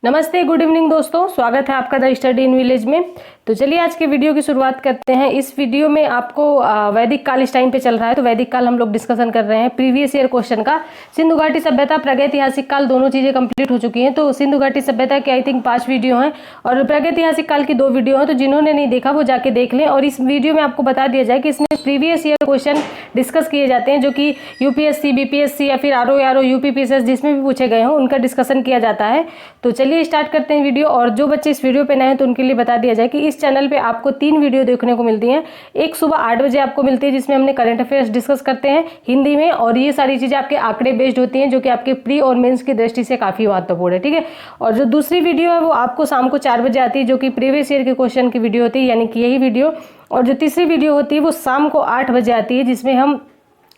नमस्ते, good evening दोस्तों, स्वागत है आपका द स्टडी इन विलेज में। तो चलिए आज के वीडियो की शुरुआत करते हैं। इस वीडियो में आपको वैदिक काल इस टाइम पे चल रहा है, तो वैदिक काल हम लोग डिस्कशन कर रहे हैं प्रीवियस ईयर क्वेश्चन का। सिंधु घाटी सभ्यता, प्रागैतिहासिक काल दोनों चीजें कंप्लीट हो चुकी हैं। तो सिंधु घाटी सभ्यता के आई थिंक 5 वीडियो हैं और प्रागैतिहासिक काल की 2 वीडियो हैं। तो जिन्होंने नहीं देखा वो जाके देख लें। और इस वीडियो में आपको बता दिया जाए कि इसमें प्रीवियस ईयर क्वेश्चन डिस्कस किए जाते हैं, जो कि यूपीएससी, बीपीएससी या फिर आरओ यूपीपीएससी जिसमें भी पूछे गए हों उनका डिस्कशन किया जाता है। तो चलिए स्टार्ट करते हैं वीडियो। और जो बच्चे इस वीडियो पे नए हैं तो उनके लिए बता दिया जाए कि इस चैनल पे आपको 3 वीडियो देखने को मिलती हैं। एक सुबह 8 बजे आपको मिलती है जिसमें हमने करंट अफेयर्स डिस्कस करते हैं हिंदी में, और ये सारी चीजें आपके आंकड़े बेस्ड होती हैं जो कि आपके प्री और मेंस की दृष्टि से काफी महत्वपूर्ण है, ठीक है। और जो दूसरी वीडियो है वो आपको शाम को 4 बजे आती है, जो कि प्रीवियस ईयर के क्वेश्चन की वीडियो होती है, यानी कि यही वीडियो। और जो तीसरी वीडियो होती है वो शाम को 8 बजे आती है, जिसमें हम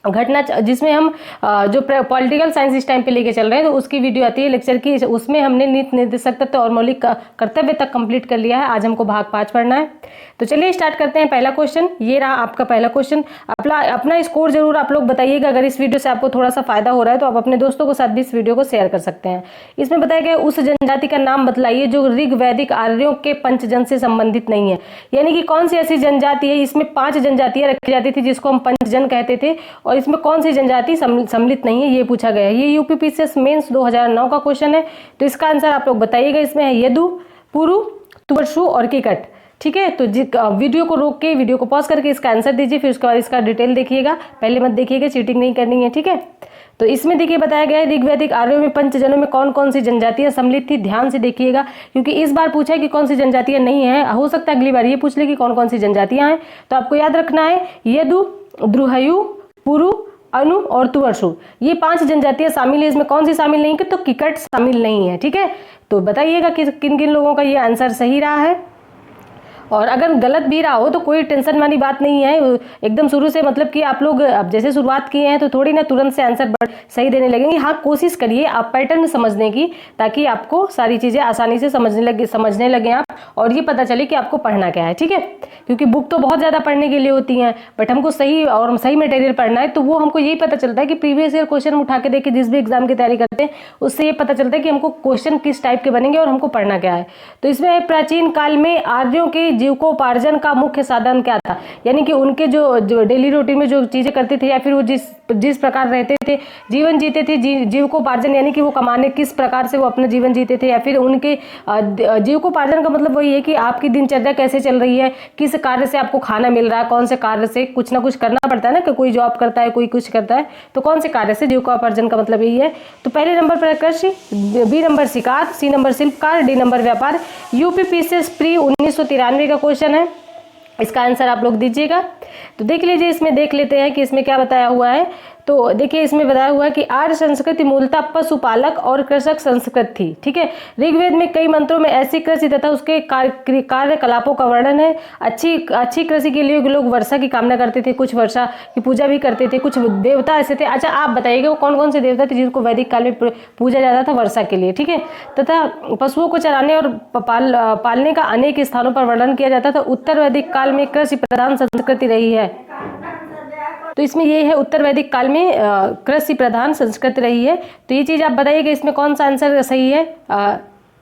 जो पॉलिटिकल साइंस इस टाइम पे लेके चल रहे हैं तो उसकी वीडियो आती है लेक्चर की। उसमें हमने नीति निर्देशक तत्व और मौलिक कर्तव्य तक कंप्लीट कर लिया है। आज हमको भाग 5 पढ़ना है। तो चलिए स्टार्ट करते हैं। पहला क्वेश्चन ये रहा आपका पहला क्वेश्चन। अपना स्कोर जरूर आप लोग बताइएगा। अगर इस वीडियो से आपको थोड़ा सा फायदा हो रहा है तो आप अपने दोस्तों के साथ भी इस वीडियो को शेयर कर सकते हैं। इसमें बताया गया उस जनजाति का नाम बतलाइए जो ऋग वैदिक आर्यों के पंचजन से संबंधित नहीं है। यानी कि कौन सी ऐसी जनजाति है, इसमें 5 जनजातियां रखी जाती थी जिसको हम पंचजन कहते थे, और इसमें कौन सी जनजाति सम्मिलित नहीं है, ये पूछा गया है। ये यूपीपीसीएस मेंस 2009 का क्वेश्चन है। तो इसका आंसर आप लोग बताइएगा। इसमें है यदु, पुरु, तुवरशु और किकट, ठीक है। तो वीडियो को रोक के, वीडियो को पॉज करके इसका आंसर दीजिए, फिर उसके बाद इसका डिटेल देखिएगा। पहले मत देखिएगा, चीटिंग नहीं करनी है, ठीक है। तो इसमें देखिए बताया गया है ऋग्वैदिक आर्यों में पंचजनों में कौन कौन सी जनजातियां सम्मिलित थी। ध्यान से देखिएगा क्योंकि इस बार पूछा है कि कौन सी जनजातियां नहीं है। हो सकता है अगली बार ये पूछ ले कि कौन कौन सी जनजातियां हैं। तो आपको याद रखना है यदु, द्रुहयु, पुरु, अनु और तुवरशु, ये 5 जनजातियां शामिल है। इसमें कौन सी शामिल नहीं है? तो किकट शामिल नहीं है, ठीक है। तो बताइएगा कि किन किन लोगों का ये आंसर सही रहा है। और अगर गलत भी रहा हो तो कोई टेंशन वाली बात नहीं है। एकदम शुरू से, मतलब कि आप लोग अब जैसे शुरुआत किए हैं तो थोड़ी ना तुरंत से आंसर सही देने लगेंगे। हाँ, कोशिश करिए आप पैटर्न समझने की, ताकि आपको सारी चीजें आसानी से समझने लगे आप, और ये पता चले कि आपको पढ़ना क्या है, ठीक है। क्योंकि बुक तो बहुत ज्यादा पढ़ने के लिए होती है, बट हमको सही मटेरियल पढ़ना है। तो वो हमको यही पता चलता है कि प्रीवियस ईयर क्वेश्चन उठा के देखे, जिस भी एग्जाम की तैयारी करते हैं उससे ये पता चलता है कि हमको क्वेश्चन किस टाइप के बनेंगे और हमको पढ़ना क्या है। तो इसमें प्राचीन काल में आर्यों के जीविकोपार्जन का मुख्य साधन क्या था, यानी कि उनके जो डेली रूटीन में जो चीजें करते थे, या फिर वो जिस प्रकार रहते थे, जीवन जीते थे, जीविकोपार्जन यानी कि वो कमाने किस प्रकार से वो अपना जीवन जीते थे, या फिर उनके जीविकोपार्जन का मतलब वही है कि आपकी दिनचर्या कैसे चल रही है, किस कार्य से आपको खाना मिल रहा है, कौन से कार्य से कुछ ना कुछ करना पड़ता है ना, कि कोई जॉब करता है, कोई कुछ करता है, तो कौन से कार्य से जीविकोपार्जन का मतलब यही है। तो पहले नंबर पर कृषि, बी नंबर शिकार, सी नंबर शिल्पकार, डी नंबर व्यापार। यूपीपीसीएस प्री 1993 का क्वेश्चन है। इसका आंसर आप लोग दीजिएगा। तो देख लीजिए, इसमें देख लेते हैं कि इसमें क्या बताया हुआ है। तो देखिए इसमें बताया हुआ है कि आर्य संस्कृति मूलतः पशुपालक और कृषक संस्कृति थी, ठीक है। ऋग्वेद में कई मंत्रों में ऐसी कृषि तथा उसके कार्यकलापों का वर्णन है। अच्छी कृषि के लिए लोग वर्षा की कामना करते थे, कुछ वर्षा की पूजा भी करते थे, कुछ देवता ऐसे थे। अच्छा, आप बताइएगा वो कौन कौन से देवता थे जिनको वैदिक काल में पूजा जाता था वर्षा के लिए, ठीक है। तथा पशुओं को चराने और पालने का अनेक स्थानों पर वर्णन किया जाता था। उत्तर वैदिक काल में कृषि प्रधान संस्कृति रही है। तो इसमें ये है उत्तर वैदिक काल में कृषि प्रधान संस्कृति रही है। तो ये चीज आप बताइएगा इसमें कौन सा आंसर सही है।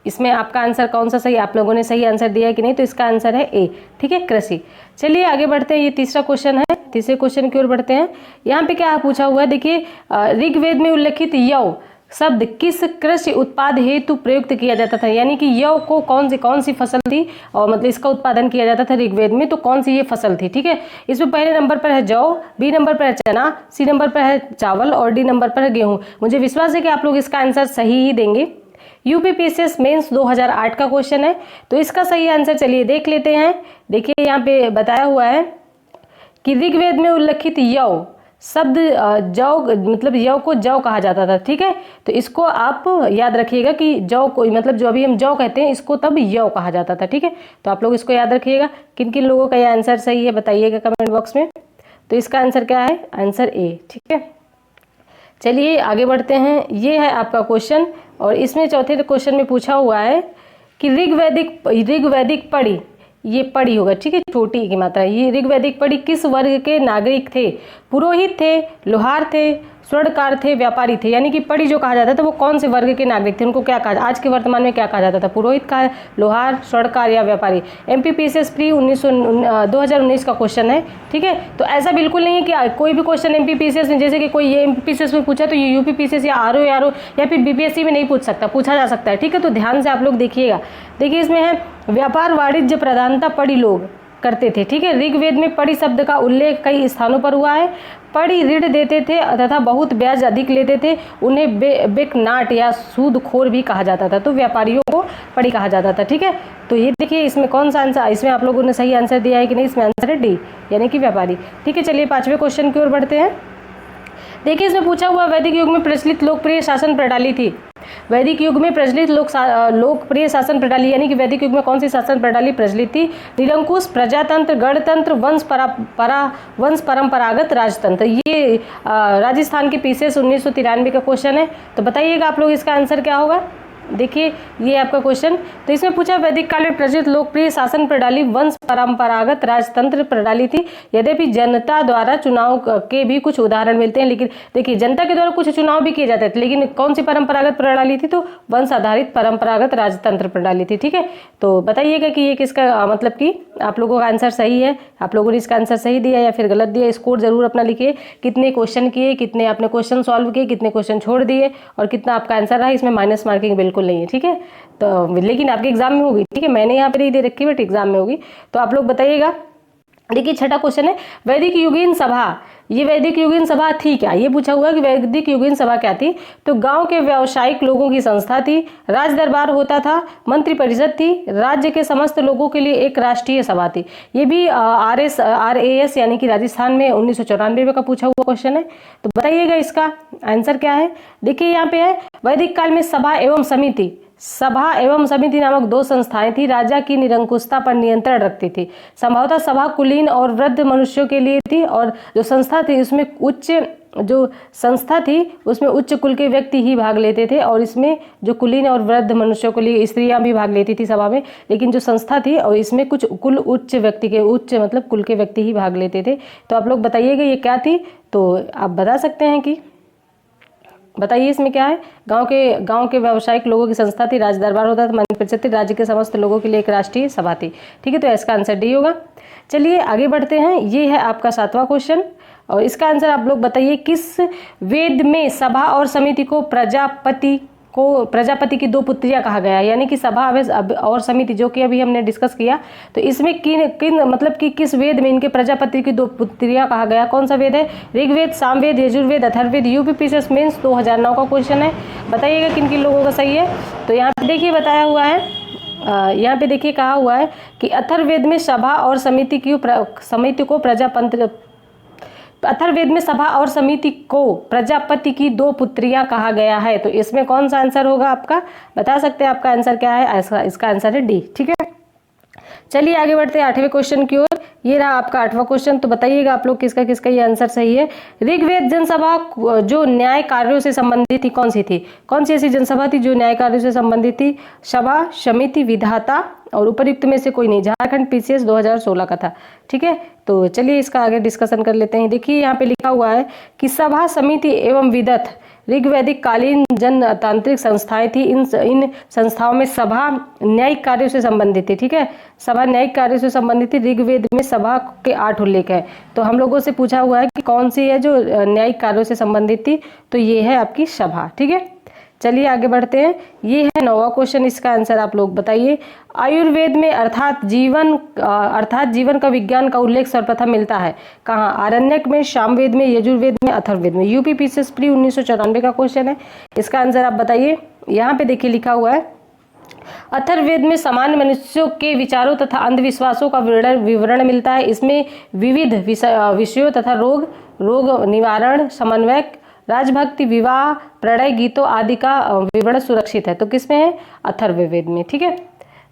इसमें आपका आंसर कौन सा सही, आप लोगों ने सही आंसर दिया है कि नहीं। तो इसका आंसर है ए, ठीक है, कृषि। चलिए आगे बढ़ते हैं। ये तीसरा क्वेश्चन है, तीसरे क्वेश्चन की ओर बढ़ते हैं। यहाँ पे क्या पूछा हुआ है, देखिए ऋग्वेद में उल्लेखित यव शब्द किस कृषि उत्पाद हेतु प्रयुक्त किया जाता था। यानी कि यव को कौन सी फसल थी, और मतलब इसका उत्पादन किया जाता था ऋग्वेद में, तो कौन सी ये फसल थी, ठीक है। इसमें पहले नंबर पर है जौ, बी नंबर पर है चना, सी नंबर पर है चावल और डी नंबर पर है गेहूं। मुझे विश्वास है कि आप लोग इसका आंसर सही ही देंगे। यूपीपीसीएस मेंस 2008 का क्वेश्चन है। तो इसका सही आंसर चलिए देख लेते हैं। देखिए यहाँ पे बताया हुआ है कि ऋग्वेद में उल्लेखित यव शब्द जौ, मतलब यव को जौ कहा जाता था, ठीक है। तो इसको आप याद रखिएगा कि जौ को, मतलब जो अभी हम जौ कहते हैं इसको तब यव कहा जाता था, ठीक है। तो आप लोग इसको याद रखिएगा। किन किन लोगों का ये आंसर सही है बताइएगा कमेंट बॉक्स में। तो इसका आंसर क्या है, आंसर ए, ठीक है। चलिए आगे बढ़ते हैं। ये है आपका क्वेश्चन, और इसमें चौथे क्वेश्चन में पूछा हुआ है कि ऋग्वैदिक पढ़ी, ये पढ़ी होगा, ठीक है, छोटी की मात्रा। ये ऋग्वैदिक पढ़ी किस वर्ग के नागरिक थे? पुरोहित थे, लोहार थे, स्वर्णकार थे, व्यापारी थे, यानी कि पढ़ी जो कहा जाता था वो कौन से वर्ग के नागरिक थे, उनको क्या कहा, आज के वर्तमान में क्या कहा जाता था, पुरोहित का, लोहार, स्वर्णकार या व्यापारी। एमपीपीसीएस प्री 2019 का क्वेश्चन है, ठीक है। तो ऐसा बिल्कुल नहीं है कि कोई भी क्वेश्चन एमपीपीसीएस में, जैसे कि कोई ये एमपीपीसीएस में पूछा तो ये यूपीपीसीएस या आरओ या फिर बीपीएससी में नहीं पूछा जा सकता है, ठीक है। तो ध्यान से आप लोग देखिएगा। देखिए इसमें है व्यापार वाणिज्य प्रधानता पढ़ी लोग करते थे, ठीक है। ऋग्वेद में पढ़ी शब्द का उल्लेख कई स्थानों पर हुआ है। पढ़ी ऋण देते थे तथा बहुत ब्याज अधिक लेते थे, उन्हें बेकनाट या सूदखोर भी कहा जाता था। तो व्यापारियों को पढ़ी कहा जाता था, ठीक है। तो ये देखिए इसमें कौन सा आंसर, इसमें आप लोगों ने सही आंसर दिया है कि नहीं, इसमें आंसर है डी, यानी कि व्यापारी, ठीक है। चलिए 5वें क्वेश्चन की ओर बढ़ते हैं। देखिए इसमें पूछा हुआ वैदिक युग में प्रचलित लोकप्रिय शासन प्रणाली थी। वैदिक युग में प्रचलित लोकप्रिय शासन प्रणाली, यानी कि वैदिक युग में कौन सी शासन प्रणाली प्रचलित थी, निरंकुश, प्रजातंत्र, गणतंत्र, वंश परंपरागत राजतंत्र। ये राजस्थान के पीसीएस 1993 का क्वेश्चन है। तो बताइएगा आप लोग इसका आंसर क्या होगा। देखिए ये आपका क्वेश्चन, तो इसमें पूछा वैदिक काल में प्रचलित लोकप्रिय शासन प्रणाली वंश परंपरागत राजतंत्र प्रणाली थी। यद्यपि जनता द्वारा चुनाव के भी कुछ उदाहरण मिलते हैं, लेकिन देखिए जनता के द्वारा कुछ चुनाव भी किए जाते थे, लेकिन कौन सी परंपरागत प्रणाली थी, तो वंश आधारित परंपरागत राजतंत्र प्रणाली थी, ठीक है। तो बताइएगा कि ये किसका मतलब कि आप लोगों का आंसर सही है, आप लोगों ने इसका आंसर सही दिया या फिर गलत दिया। स्कोर जरूर अपना लिखिए, कितने क्वेश्चन किए, कितने आपने क्वेश्चन सॉल्व किए, कितने क्वेश्चन छोड़ दिए और कितना आपका आंसर रहा। इसमें माइनस मार्किंग बिल्कुल नहीं है, ठीक है। तो लेकिन आपके एग्जाम में होगी, ठीक है, मैंने यहाँ पे नहीं दे रखी बट एग्जाम में होगी। तो आप लोग बताइएगा। देखिए 6ठा क्वेश्चन है वैदिक युगीन सभा। ये वैदिक युगीन सभा थी क्या, ये पूछा हुआ कि वैदिक युगीन सभा क्या थी। तो गांव के व्यावसायिक लोगों की संस्था थी, राज दरबार होता था, मंत्री परिषद थी, राज्य के समस्त लोगों के लिए एक राष्ट्रीय सभा थी। ये भी RAS यानी कि राजस्थान में 1994 में का पूछा हुआ क्वेश्चन है। तो बताइएगा इसका आंसर क्या है। देखिए यहाँ पे है वैदिक काल में सभा एवं समिति नामक दो संस्थाएं थी, राजा की निरंकुशता पर नियंत्रण रखती थी। संभवतः सभा कुलीन और वृद्ध मनुष्यों के लिए थी, और जो संस्था थी उसमें उच्च कुल के व्यक्ति ही भाग लेते थे, और इसमें जो कुलीन और वृद्ध मनुष्यों के लिए स्त्रियां भी भाग लेती थी सभा में, लेकिन जो संस्था थी और इसमें कुछ उच्च मतलब कुल के व्यक्ति ही भाग लेते थे। तो आप लोग बताइएगा ये क्या थी। तो आप बता सकते हैं कि बताइए इसमें क्या है। गांव के व्यावसायिक लोगों की संस्था थी, राज दरबार होता था, मंत्री परिषद थी, राज्य के समस्त लोगों के लिए एक राष्ट्रीय सभा थी, ठीक है। तो इसका आंसर डी होगा। चलिए आगे बढ़ते हैं। ये है आपका 7वां क्वेश्चन और इसका आंसर आप लोग बताइए। किस वेद में सभा और समिति को प्रजापति की दो पुत्रियां कहा गया है, यानी कि सभा और समिति जो कि अभी हमने डिस्कस किया। तो इसमें किन मतलब कि किस वेद में इनके प्रजापति की दो पुत्रियां कहा गया, कौन सा वेद है। ऋग्वेद, सामवेद, यजुर्वेद, अथर्ववेद। यूपीपीसीएस मेंस 2009 का क्वेश्चन है। बताइएगा किन किन लोगों का सही है। तो यहाँ पे देखिए बताया हुआ है, यहाँ पे देखिए कहा हुआ है कि अथर्ववेद में सभा और समिति को प्रजापति की दो पुत्रियां कहा गया है। तो इसमें कौन सा आंसर होगा आपका, बता सकते हैं आपका आंसर क्या है। इसका आंसर है डी, ठीक है। चलिए आगे बढ़ते हैं 8वें क्वेश्चन की ओर। ये रहा आपका 8वां क्वेश्चन। तो बताइएगा आप लोग किसका ये आंसर सही है। ऋग्वेद जनसभा जो न्याय कार्यों से संबंधित थी कौन सी थी, कौन सी ऐसी जनसभा थी जो न्याय कार्यों से संबंधित थी। सभा, समिति, विधाता और उपयुक्त में से कोई नहीं। झारखंड पीसीएस 2016 का था, ठीक है। तो चलिए इसका आगे डिस्कशन कर लेते हैं। देखिए यहाँ पे लिखा हुआ है कि सभा, समिति एवं विदत ऋग्वैदिक कालीन जनतांत्रिक संस्थाएं थी। इन संस्थाओं में सभा न्यायिक कार्यों से संबंधित थी, ठीक है। सभा न्यायिक कार्यों से संबंधित थी। ऋग्वेद में सभा के 8 उल्लेख है। तो हम लोगों से पूछा हुआ है कि कौन सी है जो न्यायिक कार्यों से संबंधित थी। तो ये है आपकी सभा, ठीक है। चलिए आगे बढ़ते हैं। ये है 9वां क्वेश्चन, इसका आंसर आप लोग बताइए। आयुर्वेद में अर्थात जीवन का विज्ञान का उल्लेख सर्वप्रथम मिलता है कहाँ। आरण्यक में, सामवेद में, यजुर्वेद में, अथर्ववेद में। यूपीपीसीएस प्री 1994 का क्वेश्चन है। इसका आंसर आप बताइए। यहाँ पे देखिए लिखा हुआ है अथर्ववेद में सामान्य मनुष्यों के विचारों तथा अंधविश्वासों का विवरण मिलता है। इसमें विविध विषयों तथा रोग निवारण, समन्वय, राजभक्ति, विवाह, प्रणय गीतों आदि का विवरण सुरक्षित है। तो किसमें है, अथर्ववेद में, ठीक है।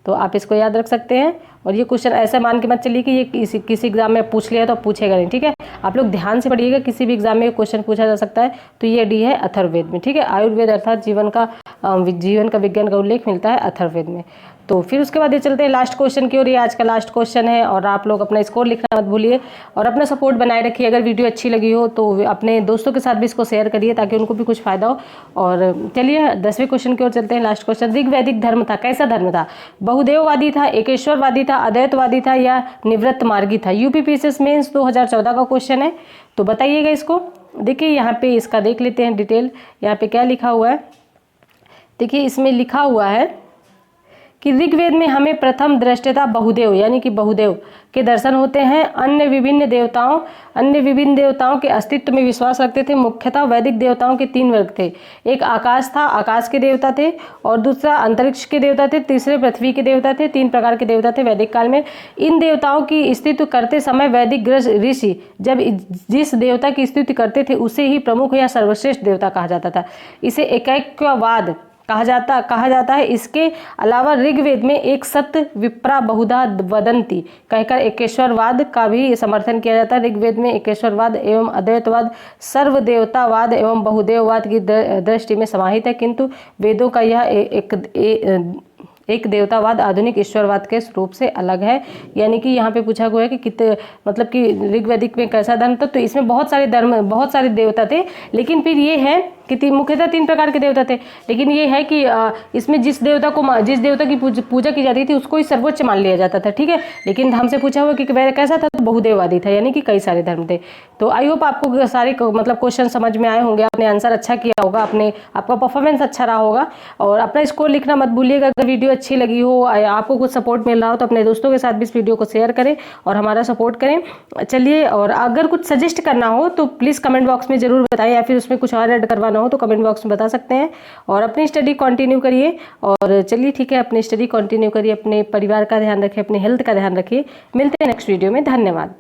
तो आप इसको याद रख सकते हैं। और ये क्वेश्चन ऐसा मान के मत चलिए कि ये किसी एग्जाम में पूछ लिया तो पूछेगा नहीं, ठीक है। आप लोग ध्यान से पढ़िएगा, किसी भी एग्जाम में क्वेश्चन पूछा जा सकता है। तो ये डी है अथर्ववेद में, ठीक है। आयुर्वेद अर्थात जीवन का जीवन का विज्ञान का उल्लेख मिलता है अथर्ववेद में। तो फिर उसके बाद ये चलते हैं लास्ट क्वेश्चन की ओर। ये आज का लास्ट क्वेश्चन है और आप लोग अपना स्कोर लिखना मत भूलिए और अपना सपोर्ट बनाए रखिए। अगर वीडियो अच्छी लगी हो तो अपने दोस्तों के साथ भी इसको शेयर करिए ताकि उनको भी कुछ फायदा हो। और चलिए 10वें क्वेश्चन की ओर चलते हैं, लास्ट क्वेश्चन। ऋग्वैदिक धर्म था, कैसा धर्म था? बहुदेववादी था, एकेश्वरवादी था, अद्वैतवादी था या निवृत्त मार्गी था? यूपीपीएससी मेंस 2014 का क्वेश्चन है, तो बताइएगा इसको। देखिए यहाँ पे इसका देख लेते हैं डिटेल। यहाँ पे क्या लिखा हुआ है, देखिए इसमें लिखा हुआ है कि ऋग्वेद में हमें प्रथम दृष्टता बहुदेव यानी कि बहुदेव के दर्शन होते हैं। अन्य विभिन्न देवताओं के अस्तित्व में विश्वास रखते थे। मुख्यतः वैदिक देवताओं के 3 वर्ग थे। एक आकाश था, आकाश के देवता थे, और दूसरा अंतरिक्ष के देवता थे, तीसरे पृथ्वी के देवता थे। 3 प्रकार के देवता थे वैदिक काल में। इन देवताओं की स्तुति करते समय वैदिक ऋषि जब जिस देवता की स्तुति करते थे उसे ही प्रमुख या सर्वश्रेष्ठ देवता कहा जाता था। इसे एकैक्यवाद कहा जाता है। इसके अलावा ऋग्वेद में एक सत्य विप्रा बहुधा वदंती कहकर एकेश्वरवाद का भी समर्थन किया जाता है। ऋग्वेद में एकेश्वरवाद एवं अद्वैतवाद सर्वदेवतावाद एवं बहुदेववाद की दृष्टि में समाहित है, किंतु वेदों का यह एक देवतावाद आधुनिक ईश्वरवाद के स्वरूप से अलग है। यानी कि यहाँ पे पूछा गया है कि कितने मतलब कि ऋग्वैदिक में कैसा धर्म था, तो इसमें बहुत सारे देवता थे, लेकिन फिर ये है कि मुख्यतः 3 प्रकार के देवता थे। लेकिन ये है कि इसमें जिस देवता की पूजा की जाती थी उसको ही सर्वोच्च मान लिया जाता था, ठीक है। लेकिन हमसे पूछा हुआ कि वह कैसा था, तो बहुदेववादी था, यानी कि कई सारे धर्म थे। तो आई होप आपको सारे मतलब क्वेश्चन समझ में आए होंगे, आपने आंसर अच्छा किया होगा, आपका परफॉर्मेंस अच्छा रहा होगा। और अपना स्कोर लिखना मत भूलिएगा। अगर वीडियो अच्छी लगी हो, आपको कुछ सपोर्ट मिल रहा हो, तो अपने दोस्तों के साथ भी इस वीडियो को शेयर करें और हमारा सपोर्ट करें। चलिए, और अगर कुछ सजेस्ट करना हो तो प्लीज़ कमेंट बॉक्स में ज़रूर बताएं, या फिर उसमें कुछ और ऐड करवाना हो तो कमेंट बॉक्स में बता सकते हैं। और अपनी स्टडी कंटिन्यू करिए। और चलिए ठीक है, अपनी स्टडी कंटिन्यू करिए, अपने परिवार का ध्यान रखिए, अपने हेल्थ का ध्यान रखिए। मिलते हैं नेक्स्ट वीडियो में। धन्यवाद।